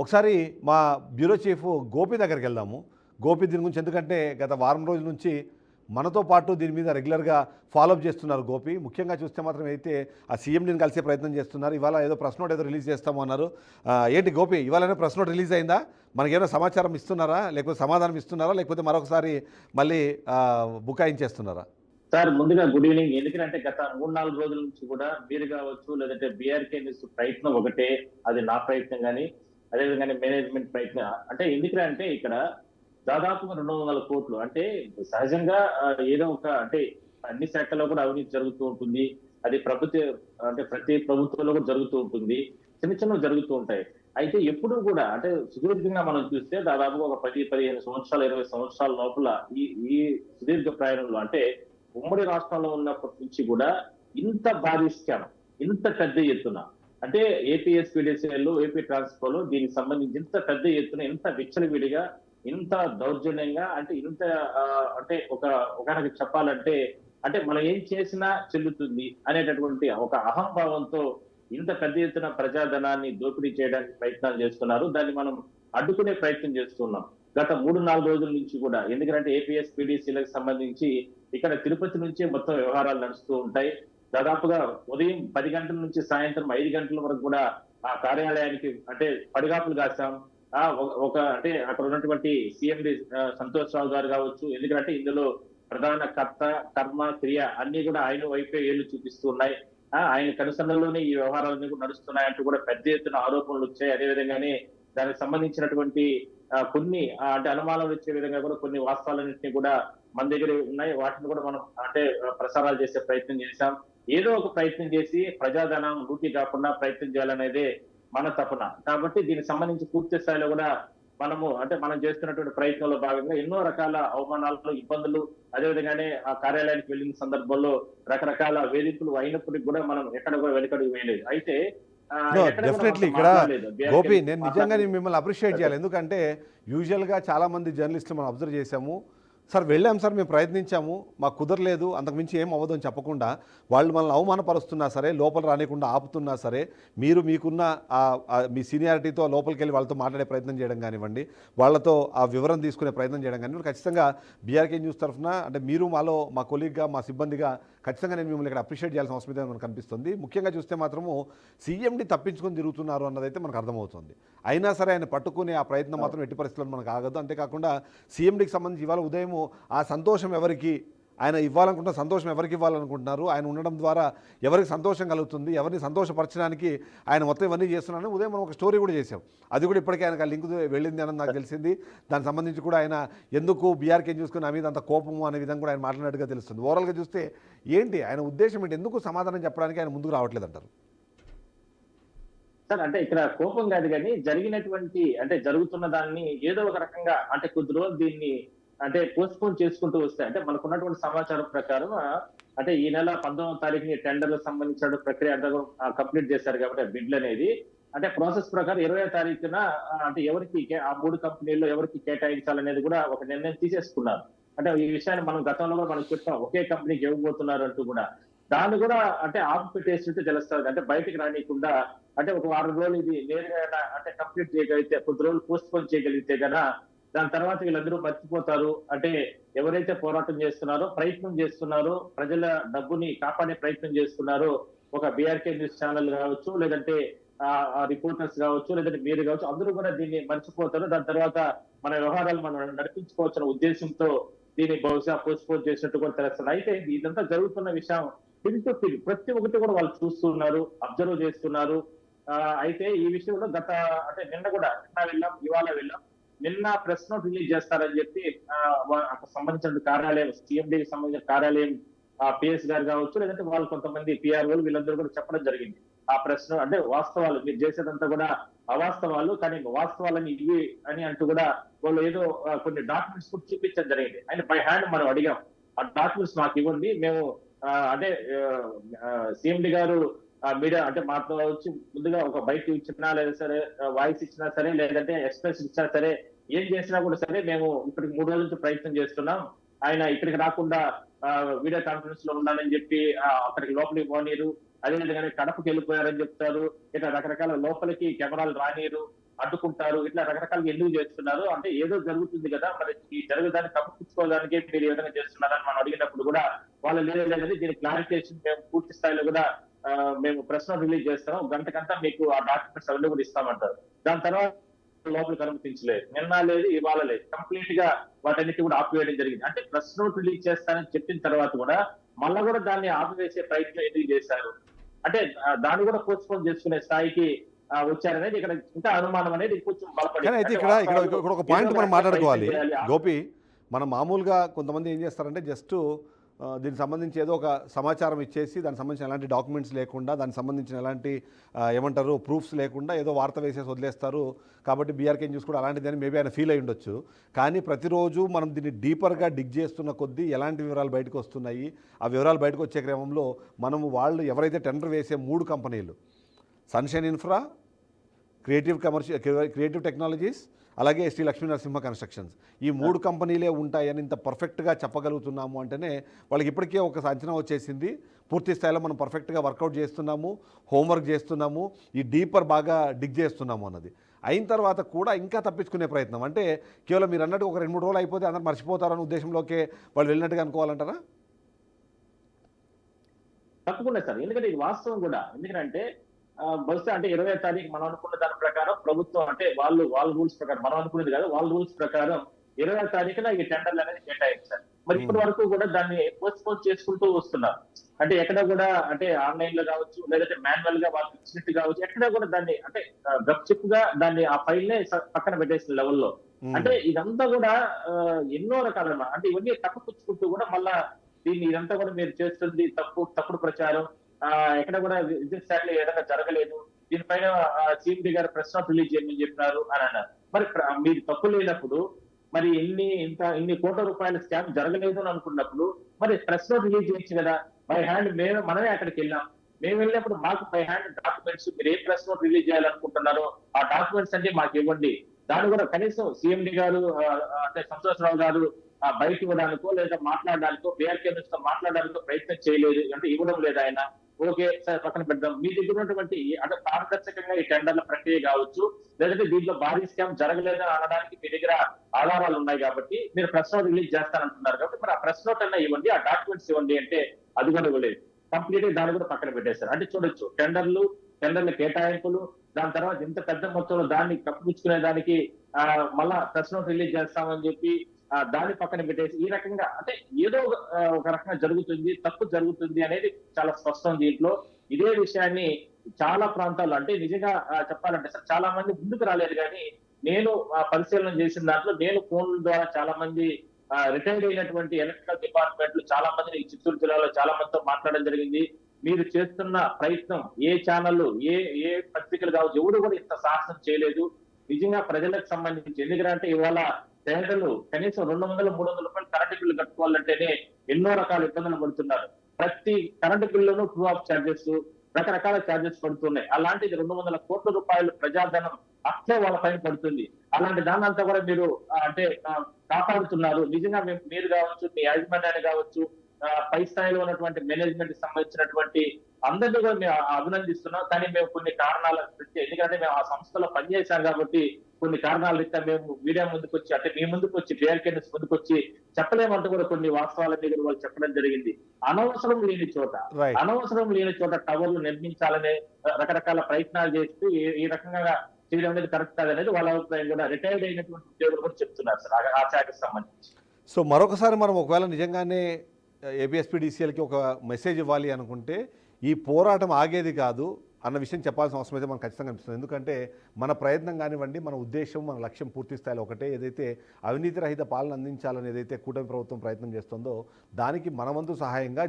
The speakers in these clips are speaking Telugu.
ఒకసారి మా బ్యూరో చీఫ్ గోపి దగ్గరికి వెళ్దాము. గోపి దీని గురించి ఎందుకంటే గత వారం రోజుల నుంచి మనతో పాటు దీని మీద రెగ్యులర్గా ఫాలోఅప్ చేస్తున్నారు గోపి. ముఖ్యంగా చూస్తే మాత్రం అయితే ఆ సీఎండీని కలిసే ప్రయత్నం చేస్తున్నారు. ఇవాళ ఏదో ప్రెస్ నోట్ ఏదో రిలీజ్ చేస్తాము అన్నారు. ఏంటి గోపి, ఇవాళనే ప్రెస్ నోట్ రిలీజ్ అయిందా? మనకేమైనా సమాచారం ఇస్తున్నారా, లేకపోతే సమాధానం ఇస్తున్నారా, లేకపోతే మరొకసారి మళ్ళీ బుకాయించేస్తున్నారా? సార్ ముందుగా గుడ్ ఈవినింగ్. ఎందుకంటే గత 3-4 రోజుల నుంచి కూడా మీరు కావచ్చు, లేదంటే బీఆర్కే న్యూస్ ప్రయత్నం ఒకటే, అది నా ప్రయత్నం కానీ, అదేవిధంగా మేనేజ్మెంట్ ప్రయత్నం. అంటే ఎందుకంటే ఇక్కడ దాదాపుగా 200 కోట్లు అంటే సహజంగా ఏదో ఒక అంటే అన్ని శాఖల్లో కూడా అవినీతి జరుగుతూ ఉంటుంది. అది అంటే ప్రతి ప్రభుత్వంలో కూడా జరుగుతూ ఉంటుంది. చిన్న చిన్నవి జరుగుతూ ఉంటాయి. అయితే ఎప్పుడు కూడా అంటే సుదీర్ఘంగా మనం చూస్తే దాదాపుగా ఒక 10-15 సంవత్సరాలు 20 సంవత్సరాల లోపల ఈ ఈ సుదీర్ఘ ప్రయాణంలో అంటే ఉమ్మడి రాష్ట్రంలో ఉన్నప్పటి నుంచి కూడా ఇంత భారీ స్కామ్, ఇంత పెద్ద ఎత్తున అంటే ఏపీఎస్పీడీసీఎల్, ఏపీ ట్రాన్స్పోర్ట్ దీనికి సంబంధించి ఇంత పెద్ద ఎత్తున, ఇంత విచ్చలవిడిగా, ఇంత దౌర్జన్యంగా అంటే ఇంత అంటే ఒక చెప్పాలంటే అంటే మనం ఏం చేసినా చెల్లుతుంది అనేటటువంటి ఒక అహంభావంతో ఇంత పెద్ద ఎత్తున ప్రజాధనాన్ని దోపిడీ చేయడానికి ప్రయత్నాలు చేస్తున్నారు. దాన్ని మనం అడ్డుకునే ప్రయత్నం చేస్తున్నాం గత 3-4 రోజుల నుంచి కూడా. ఎందుకంటే ఏపీఎస్పీడీసీలకు సంబంధించి ఇక్కడ తిరుపతి నుంచే మొత్తం వ్యవహారాలు నడుస్తూ ఉంటాయి. దాదాపుగా ఉదయం 10 గంటల నుంచి సాయంత్రం 5 గంటల వరకు కూడా ఆ కార్యాలయానికి అంటే పడిగాపులు కాసాం. అంటే అక్కడ ఉన్నటువంటి సీఎండి సంతోష్ రావు గారు కావచ్చు, ఎందుకంటే ఇందులో ప్రధాన కర్త, కర్మ, క్రియ అన్ని కూడా ఆయన వైపే ఏళ్లు చూపిస్తూ ఉన్నాయి. ఆయన కనుసన్నల్లోనే ఈ వ్యవహారాలన్నీ కూడా నడుస్తున్నాయంటూ కూడా పెద్ద ఎత్తున ఆరోపణలు వచ్చాయి. అదేవిధంగానే దానికి సంబంధించినటువంటి కొన్ని అంటే అనుమానాలు వచ్చే విధంగా కూడా కొన్ని వాస్తవాలన్నింటినీ కూడా మన దగ్గర ఉన్నాయి. వాటిని కూడా మనం అంటే ప్రసారాలు చేసే ప్రయత్నం చేశాం. ఏదో ఒక ప్రయత్నం చేసి ప్రజాధనం లూటీ కాకుండా ప్రయత్నం చేయాలనేదే మన తపన. కాబట్టి దీనికి సంబంధించి పూర్తి స్థాయిలో కూడా మనం చేస్తున్నటువంటి ప్రయత్నంలో భాగంగా ఎన్నో రకాల అవమానాలు, ఇబ్బందులు, అదేవిధంగానే ఆ కార్యాలయానికి వెళ్ళిన సందర్భంలో రకరకాల వేధింపులు అయినప్పటికీ కూడా మనం ఎక్కడ కూడా వెనకడుగు వేయలేదు. అయితే డెఫినెట్లీ ఇక్కడ గోపి, నేను నిజంగా మిమ్మల్ని అప్రిషియేట్ చేయాలి. ఎందుకంటే యూజువల్గా చాలామంది జర్నలిస్టులు మనం అబ్జర్వ్ చేశాము, సార్ వెళ్ళాం సార్, మేము ప్రయత్నించాము, మాకు కుదరలేదు, అంతకుమించి ఏం అవ్వదు అని చెప్పకుండా వాళ్ళు మనల్ని అవమానపరుస్తున్నా సరే, లోపల రానికుండా ఆపుతున్నా సరే, మీకున్న మీ సీనియారిటీతో లోపలికి వెళ్ళి వాళ్ళతో మాట్లాడే ప్రయత్నం చేయడం కానివ్వండి, వాళ్ళతో ఆ వివరణ తీసుకునే ప్రయత్నం చేయడం కానివ్వండి, ఖచ్చితంగా బీఆర్కే న్యూస్ తరఫున అంటే మీరు మా కొలీగ్గా, మా సిబ్బందిగా ఖచ్చితంగా నేను మిమ్మల్ని ఇక్కడ అప్రిషియేట్ చేయాల్సిన అవసరం అయితే మనకు కనిపిస్తుంది. ముఖ్యంగా చూస్తే మాత్రము సీఎండి తప్పించుకొని తిరుగుతున్నారు అన్నదైతే మనకు అర్థమవుతుంది. అయినా సరే ఆయన పట్టుకునే ఆ ప్రయత్నం మాత్రం ఎట్టి పరిస్థితుల్లో మనకు ఆగదు. అంతేకాకుండా సీఎండికి సంబంధించి ఇవాళ ఉదయం ఆ సంతోషం ఎవరికి, ఆయన ఇవ్వాలనుకుంటున్న సంతోషం ఎవరికి ఇవ్వాలనుకుంటున్నారు, ఆయన ఉండడం ద్వారా ఎవరికి సంతోషం కలుగుతుంది, ఎవరిని సంతోషపరచడానికి ఆయన మొత్తం ఇవన్నీ చేస్తున్నారని ఉదయం మనం ఒక స్టోరీ కూడా చేసాం. అది కూడా ఇప్పటికే ఆయనకు ఆ లింక్ వెళ్ళింది అని నాకు తెలిసింది. దానికి సంబంధించి కూడా ఆయన ఎందుకు బీఆర్కే చూసుకుని నా మీద అంత కోపము అనే విధంగా కూడా ఆయన మాట్లాడినట్టుగా తెలుస్తుంది. ఓవరాల్గా చూస్తే ఏంటి ఆయన ఉద్దేశం ఏంటి, ఎందుకు సమాధానం చెప్పడానికి ఆయన ముందుకు రావట్లేదు అంటారు? సార్ అంటే ఇక్కడ కోపం కాదు కానీ జరిగినటువంటి అంటే జరుగుతున్న దాన్ని ఏదో ఒక రకంగా అంటే కొద్ది రోజులు దీన్ని అంటే పోస్ట్పోన్ చేసుకుంటూ వస్తాయి. అంటే మనకున్నటువంటి సమాచారం ప్రకారం అంటే ఈ నెల 19వ తారీఖుని టెండర్లకు సంబంధించిన ప్రక్రియ అంతా కంప్లీట్ చేశారు కాబట్టి బిడ్లు అనేది అంటే ప్రాసెస్ ప్రకారం 20వ తారీఖున అంటే ఎవరికి ఆ 3 కంపెనీల్లో ఎవరికి కేటాయించాలనేది కూడా ఒక నిర్ణయం తీసేసుకున్నారు. అంటే ఈ విషయాన్ని మనం గతంలో కూడా మనం చెప్పాం, ఒకే కంపెనీకి ఇవ్వబోతున్నారు అంటూ కూడా. దాన్ని కూడా అంటే ఆపు పెట్టేసినట్టు తెలుస్తుంది. అంటే బయటకు రానియకుండా అంటే ఒక 6 రోజులు ఇది నేరుగా అంటే కంప్లీట్ చేయగలిగితే, కొద్ది రోజులు పోస్ట్ పోన్ చేయగలిగితే కదా దాని తర్వాత వీళ్ళందరూ మర్చిపోతారు. అంటే ఎవరైతే పోరాటం చేస్తున్నారో, ప్రయత్నం చేస్తున్నారో, ప్రజల డబ్బుని కాపాడే ప్రయత్నం చేస్తున్నారో, ఒక బీఆర్కే న్యూస్ ఛానల్ కావచ్చు, లేదంటే రిపోర్టర్స్ కావచ్చు, లేదంటే మీరు కావచ్చు, అందరూ కూడా దీన్ని మర్చిపోతారు. దాని తర్వాత మన వ్యవహారాలు మనం నడిపించుకోవచ్చిన ఉద్దేశంతో దీన్ని బహుశా పోస్ట్ పోన్ చేసినట్టు కూడా తెలుస్తుంది. అయితే ఇదంతా జరుగుతున్న విషయం ప్రతి ఒక్కటి కూడా వాళ్ళు చూస్తున్నారు, అబ్జర్వ్ చేస్తున్నారు. అయితే ఈ విషయంలో అంటే నిన్న వెళ్ళాం, ఇవాళ వెళ్ళాం. నిన్న ప్రెస్ నోట్ రిలీజ్ చేస్తారని చెప్పి సంబంధించిన కార్యాలయం, సీఎండీకి సంబంధించిన కార్యాలయం పిఎస్ గారు కావచ్చు, లేదంటే వాళ్ళు కొంతమంది పిఆర్ఓలు వీళ్ళందరూ కూడా చెప్పడం జరిగింది. ఆ ప్రెస్ నోట్ అంటే వాస్తవాలు, మీరు చేసేదంతా కూడా అవాస్తవాలు, కానీ వాస్తవాలని ఇవి అని అంటూ కూడా వాళ్ళు ఏదో కొన్ని డాక్యుమెంట్స్ కూడా చూపించడం జరిగింది. ఆయన బై హ్యాండ్ మనం అడిగాం, ఆ డాక్యుమెంట్స్ మాకు ఇవ్వండి, మేము అంటే సీఎండి గారు మీడియా అంటే మాతో వచ్చి ముందుగా ఒక బైక్ ఇచ్చినా లేదా సరే, వాయిస్ ఇచ్చినా సరే, లేదంటే ఎక్స్ప్రెస్ ఇచ్చినా సరే, ఏం చేసినా కూడా సరే మేము ఇప్పటికి 3 రోజుల నుంచి ప్రయత్నం చేస్తున్నాం, ఆయన ఇక్కడికి రాకుండా వీడియో కాన్ఫరెన్స్ లో ఉండాలని చెప్పి అక్కడికి లోపలికి పోనీరు, అదేవిధంగా కడపకి వెళ్ళిపోయారని చెప్తారు, ఇట్లా రకరకాల లోపలికి కెమెరాలు రానీరు, అడ్డుకుంటారు, ఇట్లా రకరకాలుగా ఎందుకు చేస్తున్నారు అంటే ఏదో జరుగుతుంది కదా, మరి ఈ జరుగుదాన్ని కప్పిపుచ్చుకోవడానికి మీరు ఏ విధంగా చేస్తున్నారని మనం అడిగినప్పుడు కూడా వాళ్ళు లేదని దీని క్లారిఫికేషన్ మేము పూర్తి స్థాయిలో కూడా మేము ప్రెస్ నోట్ రిలీజ్ చేస్తాం, గంటకంతా మీకు ఆ డాక్యుమెంట్స్ అవన్నీ కూడా ఇస్తామంటారు. దాని తర్వాత లోపలికి అనుమతించలేదు, నిన్న లేదు ఇవాళ లేదు, కంప్లీట్ గా వాటన్నిటి కూడా ఆపివేయడం జరిగింది. అంటే ప్రెస్ నోట్ రిలీజ్ చేస్తానని చెప్పిన తర్వాత కూడా మళ్ళా కూడా దాన్ని ఆపివేసే ప్రయత్నం ఎందుకు చేశారు అంటే దాన్ని కూడా పోస్ట్పోన్ చేసుకునే స్థాయికి వచ్చారనేది ఇక్కడ ఇంకా అనుమానం అనేది కొంచెం కానీ అయితే ఇక్కడ ఒక పాయింట్ మనం మాట్లాడుకోవాలి గోపి. మనం మామూలుగా కొంతమంది ఏం చేస్తారంటే జస్ట్ దీనికి సంబంధించి ఏదో ఒక సమాచారం ఇచ్చేసి దానికి సంబంధించిన ఎలాంటి డాక్యుమెంట్స్ లేకుండా, దానికి సంబంధించిన ఎలాంటి ఏమంటారు ప్రూఫ్స్ లేకుండా ఏదో వార్త వేసేసి వదిలేస్తారు. కాబట్టి బీఆర్కే న్యూస్ కూడా అలాంటిదని మేబీ ఆయన ఫీల్ అయి ఉండొచ్చు. కానీ ప్రతిరోజు మనం దీన్ని డీపర్గా డిగ్ చేస్తున్న కొద్దీ ఎలాంటి వివరాలు బయటకు వస్తున్నాయి, ఆ వివరాలు బయటకు వచ్చే క్రమంలో మనము వాళ్ళు ఎవరైతే టెండర్ వేసే 3 కంపెనీలు సన్షైన్ ఇన్ఫ్రా, క్రియేటివ్ టెక్నాలజీస్, అలాగే శ్రీ లక్ష్మీ నరసింహ కన్స్ట్రక్షన్స్, ఈ 3 కంపెనీలే ఉంటాయని ఇంత పర్ఫెక్ట్గా చెప్పగలుగుతున్నాము అంటేనే వాళ్ళకి ఇప్పటికే ఒక అంచనా వచ్చేసింది. పూర్తి స్థాయిలో మనం పర్ఫెక్ట్గా వర్కౌట్ చేస్తున్నాము, హోంవర్క్ చేస్తున్నాము, ఈ డీపర్ బాగా డిగ్ చేస్తున్నాము అన్నది అయిన తర్వాత కూడా ఇంకా తప్పించుకునే ప్రయత్నం. అంటే కేవలం మీరు అన్నట్టు ఒక 2-3 రోజులు అయిపోతే అందరూ మర్చిపోతారనే ఉద్దేశంలోకే వాళ్ళు వెళ్ళినట్టుగా అనుకోవాలంటారా? తప్పకుండా సార్, ఎందుకంటే ఇది వాస్తవం కూడా. ఎందుకంటే బహుశా అంటే 20వ తారీఖు మనం అనుకున్న దాని ప్రకారం ప్రభుత్వం అంటే వాళ్ళ రూల్స్ ప్రకారం, మనం అనుకునేది కాదు, వాళ్ళ రూల్స్ ప్రకారం 20వ తారీఖున ఈ టెండర్లు అనేది కేటాయించారు. మరి ఇప్పటి వరకు కూడా దాన్ని పోస్ట్పోన్ చేసుకుంటూ వస్తున్నారు. అంటే ఎక్కడ కూడా అంటే ఆన్లైన్ లో కావచ్చు, లేదంటే మాన్యువల్ గా వాళ్ళకి ఇచ్చినట్టు కావచ్చు, ఎక్కడ కూడా దాన్ని అంటే గప్చిప్గా దాన్ని ఆ ఫైల్ నే పక్కన పెట్టేసిన లెవెల్లో. అంటే ఇదంతా కూడా ఎన్నో రకాల అంటే ఇవన్నీ తప్పుపుచ్చుకుంటూ కూడా మళ్ళా దీన్ని ఇదంతా కూడా మీరు చేస్తుంది తప్పుడు ప్రచారం, ఎక్కడ కూడా విద్యుత్ శాఖలో ఏదైనా జరగలేదు, దీనిపైన సీఎండీ గారు ప్రెస్ నోట్ రిలీజ్ చేయమని చెప్పినారు అని అన్నారు. మరి మీరు తప్పు లేనప్పుడు, మరి ఇన్ని కోట్ల రూపాయల స్కామ్ జరగలేదు అని అనుకున్నప్పుడు మరి ప్రెస్ నోట్ రిలీజ్ చేయొచ్చు కదా. బై హ్యాండ్ మనమే అక్కడికి వెళ్ళాం, మేము వెళ్ళినప్పుడు మాకు బై హ్యాండ్ డాక్యుమెంట్స్, మీరు ఏ ప్రెస్ నోట్ రిలీజ్ చేయాలనుకుంటున్నారో ఆ డాక్యుమెంట్స్ అంటే మాకు ఇవ్వండి. దాన్ని కూడా కనీసం సీఎండీ గారు అంటే సంతోషరావు గారు బయట ఇవ్వడానికో లేదా మాట్లాడడానికో, బీఆర్కే న్యూస్ తో మాట్లాడడానికో ప్రయత్నం చేయలేదు, అంటే ఇవ్వడం లేదు ఆయన. ఓకే సార్, పక్కన పెడదాం. మీ దగ్గర ఉన్నటువంటి అంటే పారదర్శకంగా ఈ టెండర్ల ప్రక్రియ కావచ్చు, లేదంటే దీంట్లో భారీ స్కామ్ జరగలేదని అనడానికి మీ దగ్గర ఆధారాలు ఉన్నాయి కాబట్టి మీరు ప్రెస్ నోట్ రిలీజ్ చేస్తానంటున్నారు కాబట్టి మరి ఆ ప్రెస్ నోట్ అన్నా ఇవ్వండి, ఆ డాక్యుమెంట్స్ ఇవ్వండి అంటే అది కూడా ఇవ్వలేదు. కంప్లీట్ గా దాన్ని కూడా పక్కన పెట్టేశారు. అంటే చూడొచ్చు, టెండర్ల కేటాయింపులు, దాని తర్వాత ఇంత పెద్ద మొత్తంలో దాన్ని కప్పిపుచ్చుకునే దానికి మళ్ళా ప్రెస్ నోట్ రిలీజ్ చేస్తామని చెప్పి దాన్ని పక్కన పెట్టేసి ఈ రకంగా అంటే ఏదో ఒక రకంగా జరుగుతుంది, తప్పు జరుగుతుంది అనేది చాలా స్పష్టం దీంట్లో. ఇదే విషయాన్ని చాలా ప్రాంతాల్లో అంటే నిజంగా చెప్పాలంటే సార్ చాలా మంది ముందుకు రాలేదు. కానీ నేను పరిశీలన చేసిన దాంట్లో నేను ఫోన్ల ద్వారా చాలా మంది రిటైర్డ్ అయినటువంటి ఎలక్ట్రికల్ డిపార్ట్మెంట్లు చాలా మంది చిత్తూరు జిల్లాలో చాలా మందితో మాట్లాడడం జరిగింది. మీరు చేస్తున్న ప్రయత్నం ఏ ఛానల్ ఏ పత్రికలు కావచ్చు ఎవరు కూడా ఇంత సాహసం చేయలేదు. నిజంగా ప్రజలకు సంబంధించి ఎందుకంటే ఇవాళ పేదలు కనీసం 200-300 రూపాయలు కరెంటు బిల్లు కట్టుకోవాలంటేనే ఎన్నో రకాల ఇబ్బందులు పడుతున్నారు. ప్రతి కరెంటు బిల్లును ట్రూ ఆఫ్ ఛార్జెస్, రకరకాల ఛార్జెస్ పడుతున్నాయి. అలాంటిది 200 కోట్ల రూపాయలు ప్రజాధనం అట్లే వాళ్ళ పైన పడుతుంది. అలాంటి దాన్ని అంతా కూడా మీరు అంటే కాపాడుతున్నారు. నిజంగా మీరు కావచ్చు, మీ యాజమాన్యాన్ని కావచ్చు, పై స్థాయిలో ఉన్నటువంటి మేనేజ్మెంట్ సంబంధించినటువంటి అందరినీ కూడా మేము అభినందిస్తున్నాం. కానీ మేము కొన్ని కారణాల ఎందుకంటే మేము ఆ సంస్థలో పనిచేశాం కాబట్టి కొన్ని కారణాల రీత్యా మేము మీడియా ముందుకు వచ్చి అంటే మీ ముందుకు వచ్చి బీఆర్కే న్యూస్ ముందుకు వచ్చి చెప్పలేమంటూ కూడా కొన్ని వాస్తవాలన్నీ కూడా వాళ్ళు చెప్పడం జరిగింది. అనవసరం లేని చోట టవర్లు నిర్మించాలనే రకరకాల ప్రయత్నాలు చేస్తూ ఈ రకంగా చేయడం అనేది కరెక్ట్ కాదనేది వాళ్ళ అభిప్రాయం కూడా రిటైర్డ్ అయినటువంటి ఉద్యోగులు కూడా చెప్తున్నారు సార్ ఆ శాఖకు సంబంధించి. సో మరొకసారి మనం ఒకవేళ నిజంగానే ఏపీఎస్పీడీసీఎల్కి ఒక మెసేజ్ ఇవ్వాలి అనుకుంటే ఈ పోరాటం ఆగేది కాదు అన్న విషయం చెప్పాల్సిన అవసరం అయితే మనకు ఖచ్చితంగా అనిపిస్తుంది. ఎందుకంటే మన ప్రయత్నం కానివ్వండి, మన ఉద్దేశం, మన లక్ష్యం పూర్తి స్థాయిలో ఒకటే. ఏదైతే అవినీతి రహిత పాలన అందించాలని ఏదైతే కూటమి ప్రభుత్వం ప్రయత్నం చేస్తుందో దానికి మనవంతు సహాయంగా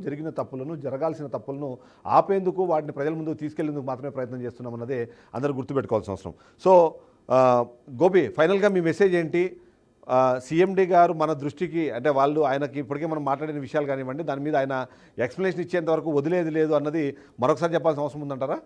జరిగిన తప్పులను జరగాల్సిన తప్పులను ఆపేందుకు, వాటిని ప్రజల ముందుకు తీసుకెళ్లేందుకు మాత్రమే ప్రయత్నం చేస్తున్నాం అన్నదే అందరూ గుర్తుపెట్టుకోవాల్సిన అవసరం. సో గోపి, ఫైనల్గా మీ మెసేజ్ ఏంటి? సీఎండీ గారు మన దృష్టికి అంటే ఆయనకి ఇప్పటికే మనం మాట్లాడిన విషయాలు కానివ్వండి, దాని మీద ఆయన ఎక్స్ప్లెనేషన్ ఇచ్చేంత వరకు వదిలేది లేదు అన్నది మరొకసారి చెప్పాల్సిన అవసరం ఉందంటారా?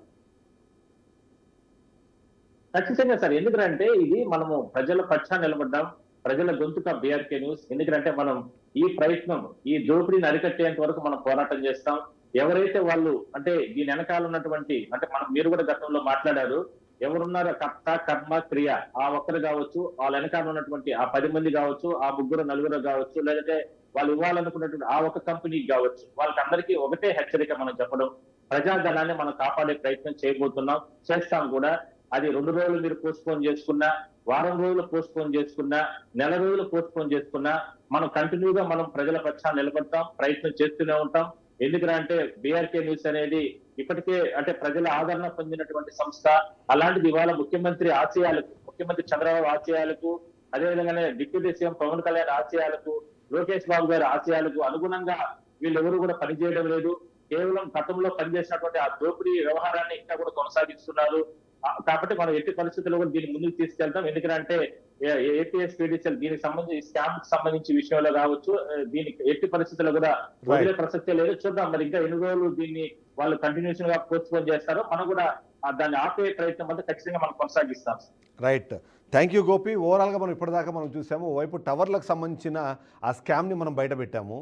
ఖచ్చితంగా సార్, ఎందుకంటే ఇది మనము ప్రజల పక్షాన్ని నిలబడ్డాం, ప్రజల గొంతుక బీఆర్కే న్యూస్. ఎందుకంటే మనం ఈ ప్రయత్నం ఈ దోపిడీని అరికట్టేంత వరకు మనం పోరాటం చేస్తాం. ఎవరైతే వాళ్ళు అంటే దీని వెనకాల ఉన్నటువంటి అంటే మీరు కూడా గతంలో మాట్లాడారు, ఎవరున్నారో కర్త కర్మ క్రియ ఆ ఒక్కరు కావచ్చు, వాళ్ళ వెనకాల ఉన్నటువంటి ఆ 10 మంది కావచ్చు, ఆ ముగ్గురు నలుగురు కావచ్చు, లేదంటే వాళ్ళు ఇవ్వాలనుకున్నటువంటి ఆ ఒక కంపెనీకి కావచ్చు, వాళ్ళకందరికీ ఒకటే హెచ్చరిక మనం చెప్పడం, ప్రజాధనాన్ని మనం కాపాడే ప్రయత్నం చేయబోతున్నాం, చేస్తాం కూడా. అది 2 రోజులు మీరు పోస్ట్పోన్ చేసుకున్నా, వారం రోజులు పోస్ట్పోన్ చేసుకున్నా, నెల రోజులు పోస్ట్పోన్ చేసుకున్నా, మనం కంటిన్యూగా మనం ప్రజల పక్షాన్ని నిలబడతాం, ప్రయత్నం చేస్తూనే ఉంటాం. ఎందుకంటే బీఆర్కే న్యూస్ అనేది ఇప్పటికే అంటే ప్రజల ఆదరణ పొందినటువంటి సంస్థ. అలాంటిది ఇవాళ ముఖ్యమంత్రి చంద్రబాబు ఆశయాలకు, అదేవిధంగానే డిప్యూటీ సీఎం పవన్ కళ్యాణ్ ఆశయాలకు, లోకేష్ బాబు గారి ఆశయాలకు అనుగుణంగా వీళ్ళెవరూ కూడా పనిచేయడం లేదు. కేవలం గతంలో పనిచేసినటువంటి ఆ దోపిడీ వ్యవహారాన్ని ఇంకా కూడా కొనసాగిస్తున్నారు. కాబట్టి మనం ఎట్టి పరిస్థితుల్లో కూడా దీన్ని ముందుకు తీసుకెళ్తాం. ఎందుకంటే ఏపీఎస్పీడీసీఎల్ దీనికి సంబంధించి స్కామ్ కి సంబంధించి విషయంలో కావచ్చు, దీనికి ఎట్టి పరిస్థితుల్లో కూడా వదిలే ప్రసక్తే లేదు. చూద్దాం మరి ఇంకా ఎన్ని రోజులు దీన్ని వాళ్ళు కంటిన్యూషన్ గా పోస్ట్పోన్ చేస్తారో మనం కూడా దాన్ని ఆపే ప్రయత్నం అంతా ఖచ్చితంగా మనం కొనసాగిస్తాం. Right, thank you Gopi. ఓవరాల్గా మనం ఇప్పటిదాకా మనం చూసాము, ఓవైపు టవర్లకు సంబంధించిన ఆ స్కామ్ని మనం బయట పెట్టాము.